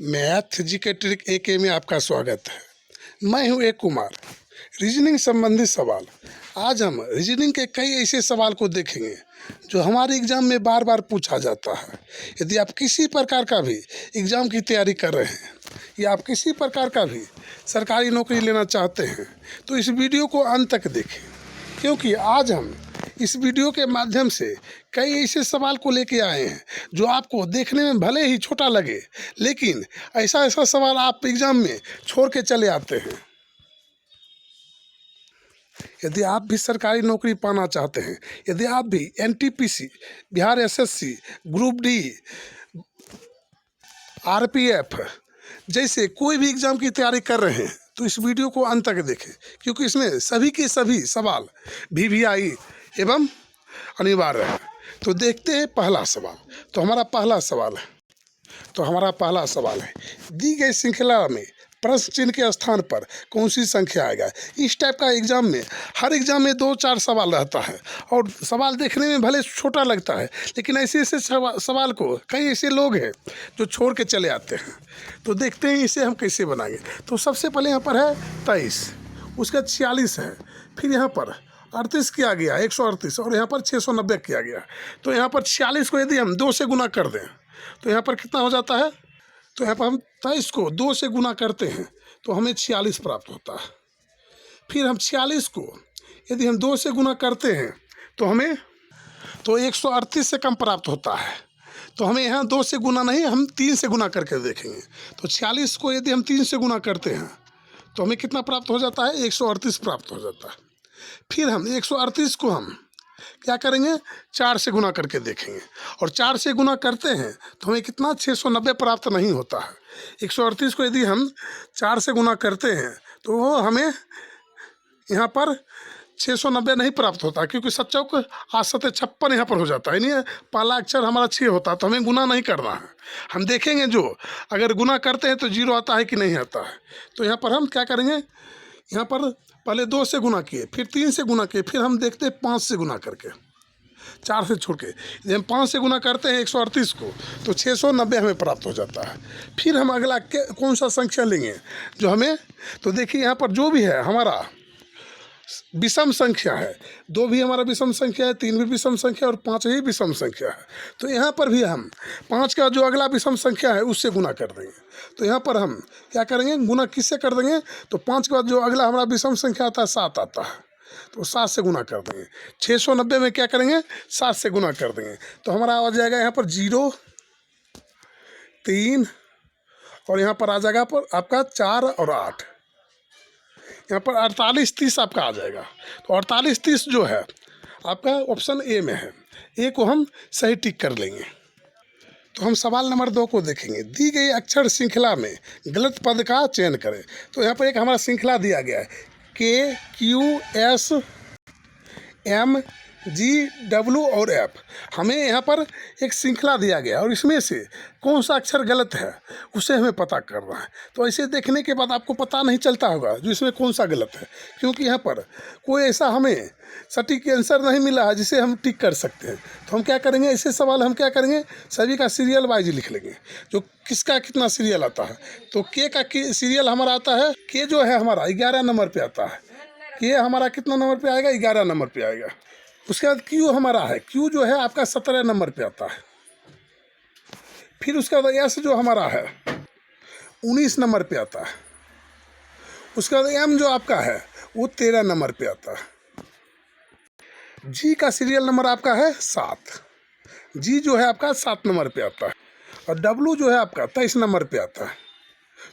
Math GK trick एके में आपका स्वागत है। मैं हूं एक कुमार। रीजनिंग संबंधित सवाल। आज हम रीजनिंग के कई ऐसे सवाल को देखेंगे जो हमारे एग्जाम में बार बार पूछा जाता है। यदि आप किसी प्रकार का भी एग्ज़ाम की तैयारी कर रहे हैं या आप किसी प्रकार का भी सरकारी नौकरी लेना चाहते हैं तो इस वीडियो को अंत तक देखें, क्योंकि आज हम इस वीडियो के माध्यम से कई ऐसे सवाल को लेके आए हैं जो आपको देखने में भले ही छोटा लगे, लेकिन ऐसा सवाल आप एग्ज़ाम में छोड़ के चले आते हैं। यदि आप भी सरकारी नौकरी पाना चाहते हैं, यदि आप भी NTPC, Bihar SSC, group D, RPF जैसे कोई भी एग्ज़ाम की तैयारी कर रहे हैं तो इस वीडियो को अंत तक देखें, क्योंकि इसमें सभी के सभी सवाल वीवीआई एवं अनिवार्य है। तो देखते हैं पहला सवाल। तो हमारा पहला सवाल है, दी गई श्रृंखला में प्रश्न चिन्ह के स्थान पर कौन सी संख्या आएगा। इस टाइप का एग्जाम में हर एग्जाम में 2-4 सवाल रहता है और सवाल देखने में भले छोटा लगता है, लेकिन ऐसे सवाल को कई ऐसे लोग हैं जो छोड़ के चले आते हैं। तो देखते हैं इसे हम कैसे बनाएंगे। तो सबसे पहले यहाँ पर है 23, उसका 46 है, फिर यहाँ पर 38 किया गया, 138, और यहाँ पर 690 किया गया। तो यहाँ पर 46 को यदि हम 2 से गुना कर दें तो यहाँ पर कितना हो जाता है। तो यहाँ पर हम 23 को 2 से गुना करते हैं तो हमें 46 प्राप्त होता है। फिर हम 46 को यदि हम 2 से गुना करते हैं तो हमें 138 से कम प्राप्त होता है। तो हमें यहाँ 2 से गुना नहीं, हम 3 से गुना करके देखेंगे। तो 46 को यदि हम 3 से गुना करते हैं तो हमें कितना प्राप्त हो जाता है, 138 प्राप्त हो जाता है। फिर हम 138 को हम क्या करेंगे, 4 से गुना करके देखेंगे, और 4 से गुना करते हैं तो हमें कितना, 690 प्राप्त नहीं होता है। 138 को यदि हम 4 से गुना करते हैं तो वो हमें यहाँ पर 690 नहीं प्राप्त होता, क्योंकि 7 चौक 8 सते 56 यहाँ पर हो जाता है। नहीं, पहला अक्षर हमारा 6 होता है, तो हमें गुना नहीं करना है। हम देखेंगे जो अगर गुना करते हैं तो 0 आता है कि नहीं आता है। तो यहाँ पर हम क्या करेंगे, यहाँ पर पहले 2 से गुना किए, फिर 3 से गुना किए, फिर हम देखते हैं 5 से गुना करके, 4 से छोड़ के यदि हम 5 से गुना करते हैं 138 को तो 690 हमें प्राप्त हो जाता है। फिर हम अगला कौन सा संख्या लेंगे जो हमें, तो देखिए यहाँ पर जो भी है हमारा विषम संख्या है, 2 भी हमारा विषम संख्या है, 3 भी विषम संख्या और 5 ही विषम संख्या है। तो यहाँ पर भी हम 5 का जो अगला विषम संख्या है उससे गुना कर देंगे। तो यहाँ पर हम क्या करेंगे, गुना किससे कर देंगे, तो 5 के बाद जो अगला हमारा विषम संख्या आता है 7 आता है, तो 7 से गुना कर देंगे। 690 में क्या करेंगे, 7 से गुना कर देंगे। तो हमारा आ जाएगा यहाँ पर 0, 3, और यहाँ पर आ जाएगा पर आपका 4 और 8, यहाँ पर 48-30 आपका आ जाएगा। तो 48-30 जो है आपका ऑप्शन ए में है, ए को हम सही टिक कर लेंगे। तो हम सवाल नंबर 2 को देखेंगे। दी गई अक्षर श्रृंखला में गलत पद का चयन करें। तो यहाँ पर एक हमारा श्रृंखला दिया गया है, KQ SM GW और F। हमें यहाँ पर एक श्रृंखला दिया गया और इसमें से कौन सा अक्षर गलत है उसे हमें पता करना है। तो ऐसे देखने के बाद आपको पता नहीं चलता होगा जो इसमें कौन सा गलत है, क्योंकि यहाँ पर कोई ऐसा हमें सटीक आंसर नहीं मिला है जिसे हम टिक कर सकते हैं। तो हम क्या करेंगे, ऐसे सवाल हम क्या करेंगे, सभी का सीरियल वाइज लिख लेंगे, जो किसका कितना सीरियल आता है। तो के का सीरियल हमारा आता है, के जो है हमारा 11 नंबर पर आता है। के हमारा कितना नंबर पर आएगा, 11 नंबर पर आएगा। उसके बाद क्यू हमारा है, क्यू जो है आपका 17 नंबर पे आता है। फिर उसके बाद एस जो हमारा है 19 नंबर पे आता है। उसके बाद एम जो आपका है वो 13 नंबर पे आता है। जी का सीरियल नंबर आपका है 7, जी जो है आपका 7 नंबर पे आता है। और डब्लू जो है आपका 23 नंबर पे आता है,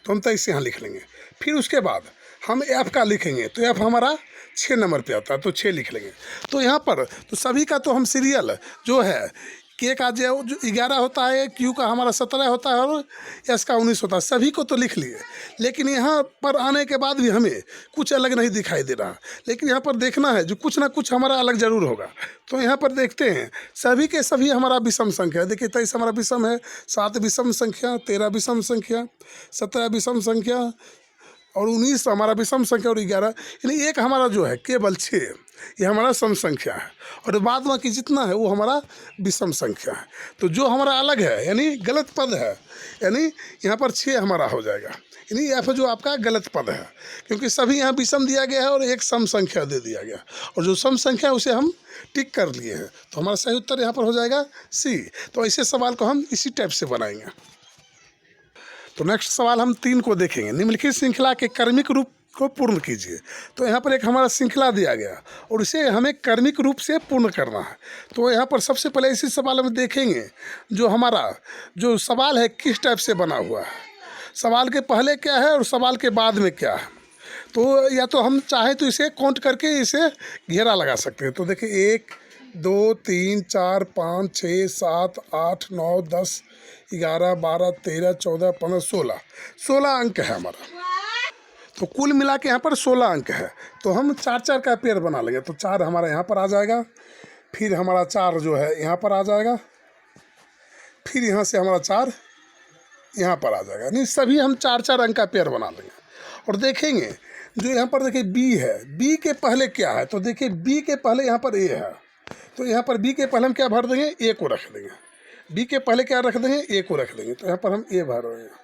तो हम 23 यहाँ लिख लेंगे। फिर उसके बाद हम एफ़ का लिखेंगे, तो एफ़ हमारा 6 नंबर पे आता है, तो 6 लिख लेंगे। तो यहाँ पर तो सभी का तो हम सीरियल जो है, के का जो 11 होता है, क्यू का हमारा 17 होता है और एस का 19 होता है, सभी को तो लिख लिए। लेकिन यहाँ पर आने के बाद भी हमें कुछ अलग नहीं दिखाई दे रहा, लेकिन यहाँ पर देखना है जो कुछ ना कुछ हमारा अलग ज़रूर होगा। तो यहाँ पर देखते हैं सभी के सभी हमारा विषम संख्या, देखिए 23 हमारा विषम है, 7 विषम संख्या, 13 विषम संख्या, 17 विषम संख्या और 19 हमारा विषम संख्या और 11, यानी एक हमारा जो है केवल 6 ये हमारा सम संख्या है, और बाद में कि जितना है वो हमारा विषम संख्या है। तो जो हमारा अलग है यानी गलत पद है, यानी यहाँ पर 6 हमारा हो जाएगा, यानी F जो आपका गलत पद है, क्योंकि सभी यहाँ विषम दिया गया है और एक सम संख्या दे दिया गया, और जो सम संख्या है उसे हम टिक कर लिए हैं। तो हमारा सही उत्तर यहाँ पर हो जाएगा C। तो ऐसे सवाल को हम इसी टाइप से बनाएंगे। तो नेक्स्ट सवाल हम 3 को देखेंगे। निम्नलिखित श्रृंखला के क्रमिक रूप को पूर्ण कीजिए। तो यहाँ पर एक हमारा श्रृंखला दिया गया और इसे हमें क्रमिक रूप से पूर्ण करना है। तो यहाँ पर सबसे पहले इसी सवाल में देखेंगे जो हमारा जो सवाल है किस टाइप से बना हुआ है, सवाल के पहले क्या है और सवाल के बाद में क्या है। तो या तो हम चाहे तो इसे काउंट करके इसे घेरा लगा सकते हैं। तो देखिए 1 2 3 4 5 6 7 8 9 10 11 12 13 14 15 16 अंक है हमारा। तो कुल मिला के यहाँ पर 16 अंक है। तो हम 4-4 का पेयर बना लेंगे। तो 4 हमारा यहाँ पर आ जाएगा, फिर हमारा 4 जो है यहाँ पर आ जाएगा, फिर यहाँ से हमारा 4 यहाँ पर आ जाएगा, नहीं सभी हम 4-4 अंक का पेयर बना लेंगे। और देखेंगे जो यहाँ पर देखिए बी है, बी के पहले क्या है। तो देखिए बी के पहले यहाँ पर ए है, तो यहाँ पर बी के पहले हम क्या भर देंगे, ए को रख देंगे। बी के पहले क्या रख देंगे, ए को रख देंगे। तो यहाँ पर हम ए भर रहे हैं।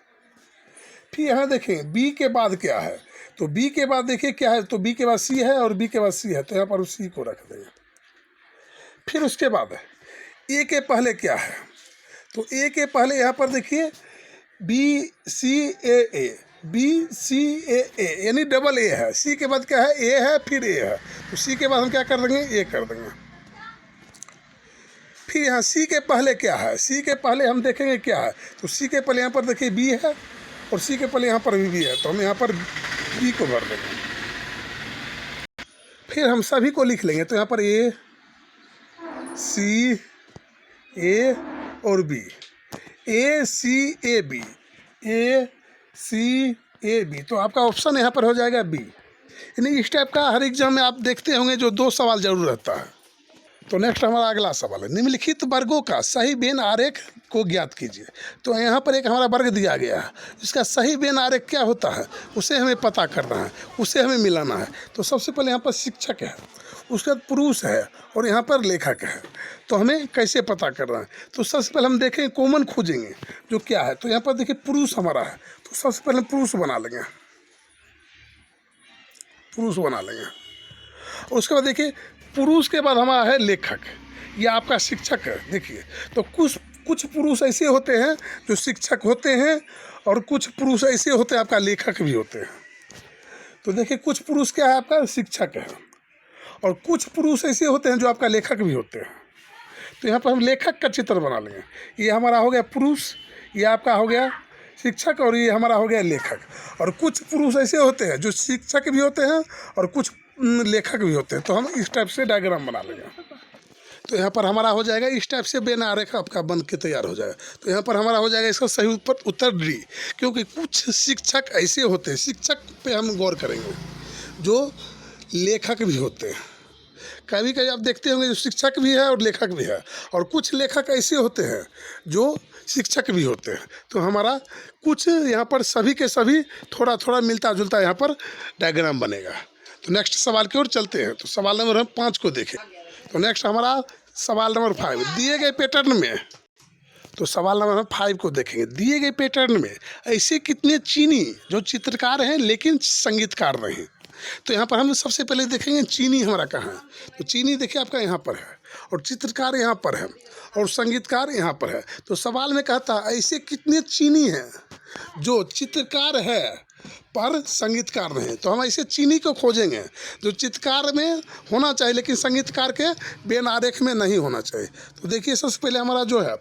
फिर यहाँ देखें बी के बाद क्या है, तो बी के बाद देखिए क्या है, तो बी के बाद सी है और बी के बाद सी है, तो यहाँ पर सी को रख देंगे। फिर उसके बाद ए के पहले क्या है, तो ए के पहले यहाँ पर देखिए B C A, B C ए यानी डबल ए है। सी के बाद क्या है, ए है फिर ए है, तो सी के बाद हम क्या कर देंगे, ए कर देंगे। फिर यहाँ सी के पहले क्या है, सी के पहले हम देखेंगे क्या है, तो सी के पहले यहाँ पर देखिए बी है और सी के पहले यहाँ पर भी है, तो हम यहाँ पर बी को भर देंगे। फिर हम सभी को लिख लेंगे। तो यहाँ पर ए सी ए और B, A C A B, A C A B, तो आपका ऑप्शन यहाँ पर हो जाएगा बी। यानी इस टाइप का हर एग्जाम में आप देखते होंगे जो 2 सवाल जरूर रहता है। तो नेक्स्ट हमारा अगला सवाल है, निम्नलिखित वर्गों का सही बेन आरेख को ज्ञात कीजिए। तो यहाँ पर एक हमारा वर्ग दिया गया है, इसका सही बेन आरेख क्या होता है उसे हमें पता करना है, उसे हमें मिलाना है। तो सबसे पहले यहाँ पर शिक्षक है, उसके बाद पुरुष है और यहाँ पर लेखक है। तो हमें कैसे पता करना है, तो सबसे पहले हम देखें कॉमन खोजेंगे जो क्या है। तो यहाँ पर देखिए पुरुष हमारा है, तो सबसे पहले पुरुष बना लेंगे, पुरुष बना लेंगे। और उसके बाद देखिए पुरुष के बाद हमारा है लेखक, या आपका शिक्षक है। देखिए तो कुछ पुरुष ऐसे होते हैं जो शिक्षक होते हैं और कुछ पुरुष ऐसे होते हैं आपका लेखक भी होते हैं। तो देखिए कुछ पुरुष क्या है आपका शिक्षक है और कुछ पुरुष ऐसे होते हैं जो आपका लेखक भी होते हैं। तो यहाँ पर हम लेखक का चित्र बना लेंगे। ये हमारा हो गया पुरुष, ये आपका हो गया शिक्षक और ये हमारा हो गया लेखक। और कुछ पुरुष ऐसे होते हैं जो शिक्षक भी होते हैं और कुछ लेखक भी होते हैं। तो हम इस टाइप से डायग्राम बना लेंगे। तो यहाँ पर हमारा हो जाएगा इस टाइप से बेन आरेख आपका बन के तैयार हो जाएगा। तो यहाँ पर हमारा हो जाएगा इसका सही उत्तर डी, क्योंकि कुछ शिक्षक ऐसे होते हैं, शिक्षक पे हम गौर करेंगे, जो लेखक भी होते हैं। कभी कभी आप देखते होंगे जो शिक्षक भी है और लेखक भी है, और कुछ लेखक ऐसे होते हैं जो शिक्षक भी होते हैं। तो हमारा कुछ यहाँ पर सभी के सभी थोड़ा थोड़ा मिलता जुलता यहाँ पर डायग्राम बनेगा। तो नेक्स्ट सवाल की ओर चलते हैं। तो सवाल नंबर 5 को देखें। तो नेक्स्ट हमारा सवाल नंबर 5, दिए गए पैटर्न में। तो सवाल नंबर 5 को देखेंगे। दिए गए पैटर्न में ऐसे कितने चीनी जो चित्रकार हैं लेकिन संगीतकार नहीं। तो यहाँ पर हम सबसे पहले देखेंगे चीनी हमारा कहाँ है। तो चीनी देखिए आपका यहाँ पर है और चित्रकार यहाँ पर है और संगीतकार यहाँ पर है। तो सवाल में कहता है ऐसे कितने चीनी हैं जो चित्रकार है पर संगीतकार नहीं। तो हम ऐसे चीनी को खोजेंगे जो चित्रकार में होना चाहिए लेकिन संगीतकार के बेन आरेख में नहीं होना चाहिए। तो देखिए सबसे पहले हमारा जो है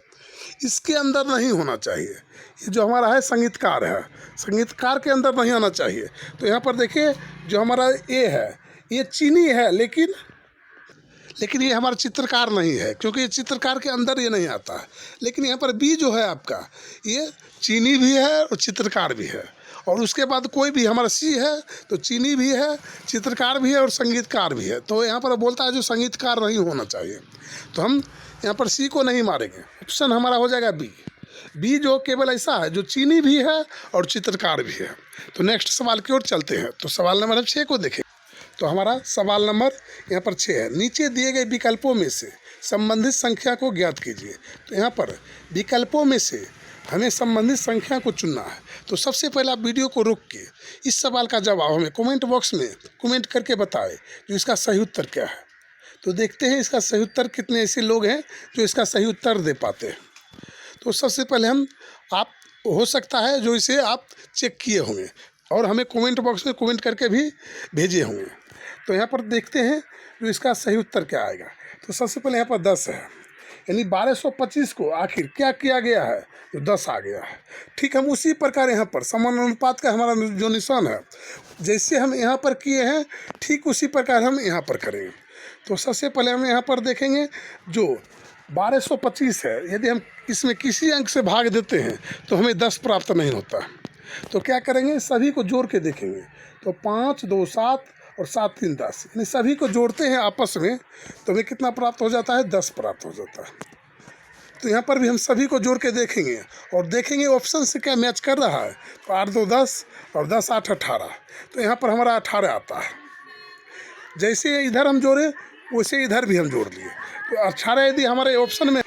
इसके अंदर नहीं होना चाहिए, ये जो हमारा है संगीतकार है, संगीतकार के अंदर नहीं आना चाहिए। तो यहाँ पर देखिए जो हमारा ए है ये चीनी है लेकिन ये हमारा चित्रकार नहीं है, क्योंकि ये चित्रकार के अंदर ये नहीं आता है। लेकिन यहाँ पर बी जो है आपका ये चीनी भी है और चित्रकार भी है। और उसके बाद कोई भी हमारा सी है तो चीनी भी है, चित्रकार भी है और संगीतकार भी है। तो यहाँ पर बोलता है जो संगीतकार नहीं होना चाहिए। तो हम यहाँ पर सी को नहीं मारेंगे, ऑप्शन हमारा हो जाएगा बी। बी जो केवल ऐसा है जो चीनी भी है और चित्रकार भी है। तो नेक्स्ट सवाल की ओर चलते हैं। तो सवाल नंबर 6 को देखें। तो हमारा सवाल नंबर यहाँ पर 6 है। नीचे दिए गए विकल्पों में से संबंधित संख्या को ज्ञात कीजिए। तो यहाँ पर विकल्पों में से हमें संबंधित संख्या को चुनना है। तो सबसे पहले आप वीडियो को रोक के इस सवाल का जवाब हमें कमेंट बॉक्स में कमेंट करके बताएं जो इसका सही उत्तर क्या है। तो देखते हैं इसका सही उत्तर कितने ऐसे लोग हैं जो इसका सही उत्तर दे पाते हैं। तो सबसे पहले आप हो सकता है जो इसे आप चेक किए होंगे और हमें कमेंट बॉक्स में कमेंट करके भी भेजे होंगे। तो यहाँ पर देखते हैं जो इसका सही उत्तर क्या आएगा। तो सबसे पहले यहाँ पर 10 है, यानी 1225 को आखिर क्या किया गया है, तो 10 आ गया है। ठीक, हम उसी प्रकार यहाँ पर समानुपात का हमारा जो निशान है, जैसे हम यहाँ पर किए हैं ठीक उसी प्रकार हम यहाँ पर करेंगे। तो सबसे पहले हम यहाँ पर देखेंगे जो 1225 है, यदि हम इसमें किसी अंक से भाग देते हैं तो हमें 10 प्राप्त नहीं होता। तो क्या करेंगे, सभी को जोड़ के देखेंगे। तो 5 2 7 और 7 3 10, यानी सभी को जोड़ते हैं आपस में तो हमें कितना प्राप्त हो जाता है, 10 प्राप्त हो जाता है। तो यहाँ पर भी हम सभी को जोड़ के देखेंगे और देखेंगे ऑप्शन से क्या मैच कर रहा है। तो 8 2 10 और 10 8 18, तो यहाँ पर हमारा 18 आता है। जैसे इधर हम जोड़े वैसे इधर भी हम जोड़ लिए, तो 18 यदि हमारे ऑप्शन में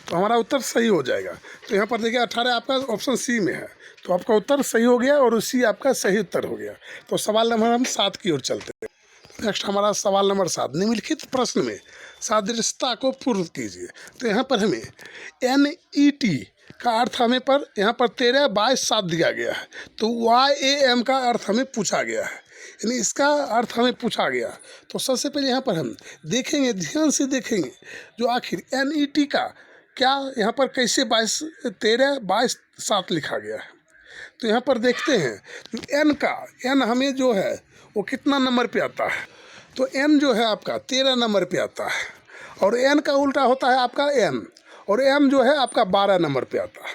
तो हमारा उत्तर सही हो जाएगा। तो यहाँ पर देखिए 18 आपका ऑप्शन सी में है, तो आपका उत्तर सही हो गया और सी आपका सही उत्तर हो गया। तो सवाल नंबर हम 7 की ओर चलते हैं। नेक्स्ट हमारा सवाल नंबर 7, निम्नलिखित प्रश्न में सादृश्यता को पूर्ण कीजिए। तो यहाँ पर हमें NET का अर्थ हमें पर यहाँ पर 13 22 7 दिया गया है। तो YAM का अर्थ हमें पूछा गया है, यानी इसका अर्थ हमें पूछा गया। तो सबसे पहले यहाँ पर हम देखेंगे, ध्यान से देखेंगे जो आखिर NET का क्या यहाँ पर कैसे 13 22 7 लिखा गया है। तो यहाँ पर देखते हैं जो N हमें जो है वो कितना नंबर पे आता है। तो N जो है आपका 13 नंबर पे आता है और N का उल्टा होता है आपका M, और M जो है आपका 12 नंबर पे आता है।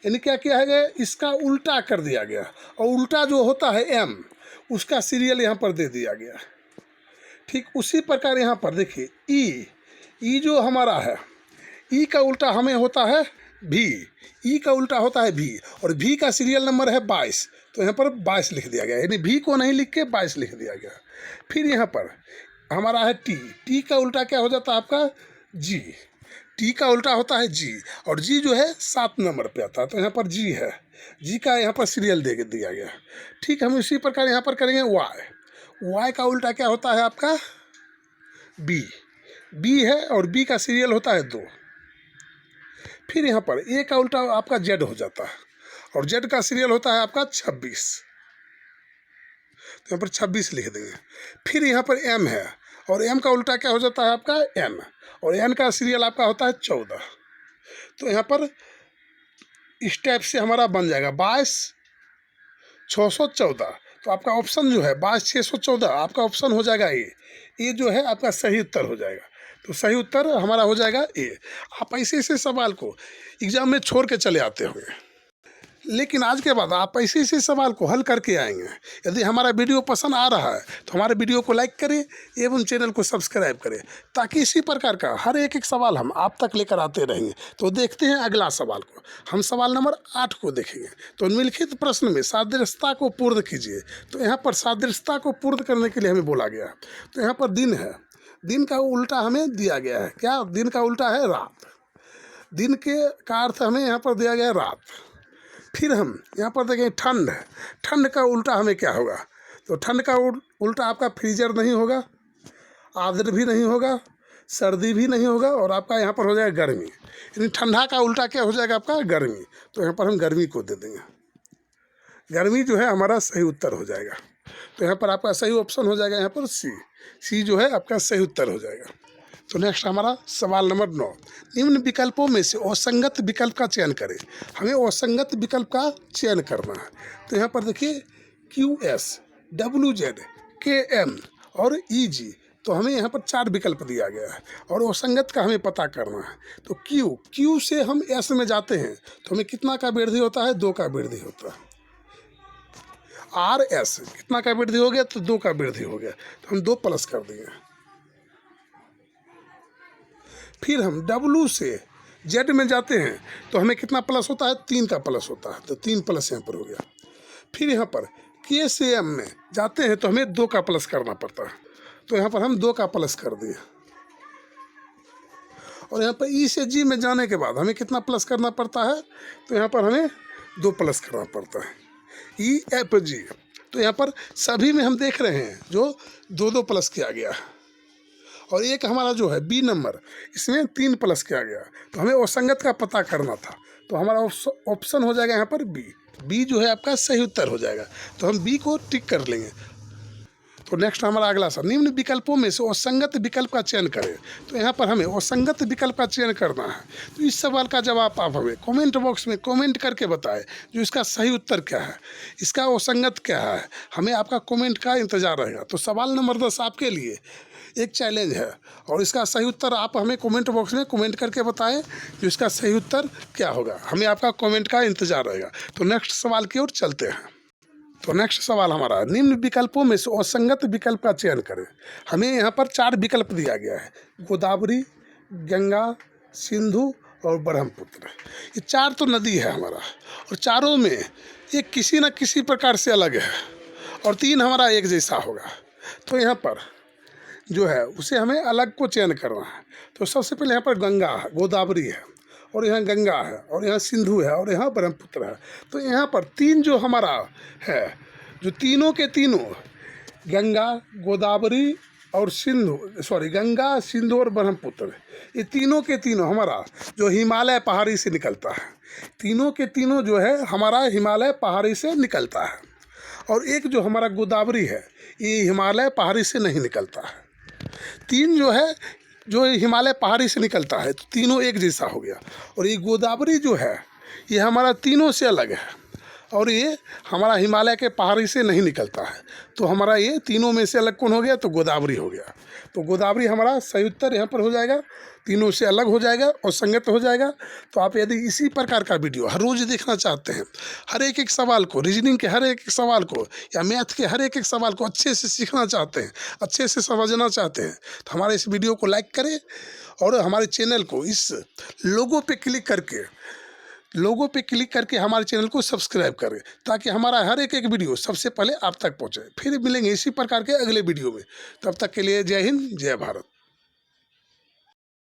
यानी क्या किया है, इसका उल्टा कर दिया गया और उल्टा जो होता है M उसका सीरियल यहाँ पर दे दिया गया। ठीक उसी प्रकार यहाँ पर देखिए E जो हमारा है, E का उल्टा हमें होता है V, E का उल्टा होता है V और V का सीरियल नंबर है 22। तो यहाँ पर 22 लिख दिया गया, यानी V को नहीं लिख के 22 लिख दिया गया। फिर यहाँ पर हमारा है T का उल्टा क्या हो जाता है आपका G, T का उल्टा होता है G और G जो है 7 नंबर पे आता है। तो यहाँ पर G है, G का यहाँ पर सीरियल दे दिया गया। ठीक, हम इसी प्रकार यहाँ पर करेंगे Y का उल्टा क्या होता है आपका B है और B का सीरियल होता है 2। फिर यहाँ पर A का उल्टा आपका Z हो जाता है और Z का सीरियल होता है आपका 26। तो यहाँ पर 26 लिख देंगे। फिर यहाँ पर M है और M का उल्टा क्या हो जाता है आपका N और N का सीरियल आपका होता है 14। तो यहाँ पर इस टाइप से हमारा बन जाएगा 22 614। तो आपका ऑप्शन जो है 22 614 आपका ऑप्शन हो जाएगा ए जो है आपका सही उत्तर हो जाएगा। तो सही उत्तर हमारा हो जाएगा ए। आप ऐसे ऐसे सवाल को एग्जाम में छोड़ के चले आते होंगे, लेकिन आज के बाद आप ऐसे ऐसे सवाल को हल करके आएंगे। यदि हमारा वीडियो पसंद आ रहा है तो हमारे वीडियो को लाइक करें एवं चैनल को सब्सक्राइब करें, ताकि इसी प्रकार का हर एक सवाल हम आप तक लेकर आते रहेंगे। तो देखते हैं अगला सवाल को। हम सवाल नंबर 8 को देखेंगे। तो निम्नलिखित प्रश्न में सादृश्यता को पूर्ण कीजिए। तो यहाँ पर सादृश्यता को पूर्ण करने के लिए हमें बोला गया। तो यहाँ पर दिन है, दिन का उल्टा हमें दिया गया है। क्या दिन का उल्टा है रात, दिन के का अर्थ हमें यहाँ पर दिया गया है रात। फिर हम यहाँ पर देखें ठंड है, ठंड का उल्टा हमें क्या होगा। तो ठंड का उल्टा आपका फ्रीजर नहीं होगा, आर्द्र भी नहीं होगा, सर्दी भी नहीं होगा और आपका यहाँ पर हो जाएगा गर्मी। यानी ठंडा का उल्टा क्या हो जाएगा आपका गर्मी। तो यहाँ पर हम गर्मी को दे देंगे, गर्मी जो है हमारा सही उत्तर हो जाएगा। तो यहाँ पर आपका सही ऑप्शन हो जाएगा यहाँ पर सी जो है आपका सही उत्तर हो जाएगा। तो नेक्स्ट हमारा सवाल नंबर 9, निम्न विकल्पों में से असंगत विकल्प का चयन करें। हमें असंगत विकल्प का चयन करना है। तो यहाँ पर देखिए QS WZ KM और EG, तो हमें यहाँ पर 4 विकल्प दिया गया है और असंगत का हमें पता करना है। तो Q से हम S में जाते हैं तो हमें कितना का वृद्धि होता है, 2 का वृद्धि होता है। RS कितना का वृद्धि हो गया, तो 2 का वृद्धि हो गया, तो हम 2 प्लस कर देंगे। फिर हम W से Z में जाते हैं तो हमें कितना प्लस होता है, 3 का प्लस होता है, तो 3 प्लस यहाँ पर हो गया। फिर यहाँ पर के से एम में जाते हैं तो हमें 2 का प्लस करना पड़ता है। तो यहाँ पर हम 2 का प्लस कर दिए। और यहाँ पर ई से जी में जाने के बाद हमें कितना प्लस करना पड़ता है? तो यहाँ पर हमें 2 प्लस करना पड़ता है। ई एफ जी, तो यहाँ पर सभी में हम देख रहे हैं जो 2-2 प्लस किया गया। और एक हमारा जो है बी नंबर, इसमें 3 प्लस किया गया। तो हमें असंगत का पता करना था, तो हमारा ऑप्शन हो जाएगा यहाँ पर बी। बी जो है आपका सही उत्तर हो जाएगा। तो हम बी को टिक कर लेंगे। तो नेक्स्ट हमारा अगला सा, निम्न विकल्पों में से असंगत विकल्प का चयन करें। तो यहाँ पर हमें असंगत विकल्प का चयन करना है। तो इस सवाल का जवाब आप हमें कमेंट बॉक्स में कमेंट करके बताएं, जो इसका सही उत्तर क्या है, इसका असंगत क्या है। हमें आपका कमेंट का इंतज़ार रहेगा। तो सवाल नंबर 10 आपके लिए एक चैलेंज है, और इसका सही उत्तर आप हमें कमेंट बॉक्स में कमेंट करके बताएं, जो इसका सही उत्तर क्या होगा। हमें आपका कमेंट का इंतज़ार रहेगा। तो नेक्स्ट सवाल की ओर चलते हैं। तो नेक्स्ट सवाल हमारा, निम्न विकल्पों में से असंगत विकल्प का चयन करें। हमें यहाँ पर 4 विकल्प दिया गया है, गोदावरी, गंगा, सिंधु और ब्रह्मपुत्र। ये 4 तो नदी है हमारा, और चारों में एक किसी न किसी प्रकार से अलग है, और 3 हमारा एक जैसा होगा। तो यहाँ पर जो है उसे हमें अलग को चयन करना है। तो सबसे पहले यहाँ पर गंगा है, गोदावरी है, और यहाँ गंगा है, और यहाँ सिंधु है, और यहाँ ब्रह्मपुत्र है। तो यहाँ पर 3 जो हमारा है, जो तीनों के तीनों, गंगा, गोदावरी और गंगा, सिंधु और ब्रह्मपुत्र, ये तीनों के तीनों हमारा जो हिमालय पहाड़ी से निकलता है। तीनों के तीनों जो है हमारा हिमालय पहाड़ी से निकलता है। और एक जो हमारा गोदावरी है, ये हिमालय पहाड़ी से नहीं निकलता है। 3 जो है जो हिमालय पहाड़ी से निकलता है, तो तीनों एक जैसा हो गया। और ये गोदावरी जो है, ये हमारा तीनों से अलग है, और ये हमारा हिमालय के पहाड़ी से नहीं निकलता है। तो हमारा ये तीनों में से अलग कौन हो गया? तो गोदावरी हो गया। तो गोदावरी हमारा सही उत्तर यहाँ पर हो जाएगा, तीनों से अलग हो जाएगा और संगत हो जाएगा। तो आप यदि इसी प्रकार का वीडियो हर रोज़ देखना चाहते हैं, हर एक सवाल को, रीजनिंग के हर एक सवाल को या मैथ के हर एक सवाल को अच्छे से सीखना चाहते हैं, अच्छे से समझना चाहते हैं, तो हमारे इस वीडियो को लाइक करें, और हमारे चैनल को इस लोगो पे क्लिक करके हमारे चैनल को सब्सक्राइब करें, ताकि हमारा हर एक वीडियो सबसे पहले आप तक पहुंचे। फिर मिलेंगे इसी प्रकार के अगले वीडियो में। तब तक के लिए जय हिंद, जय भारत।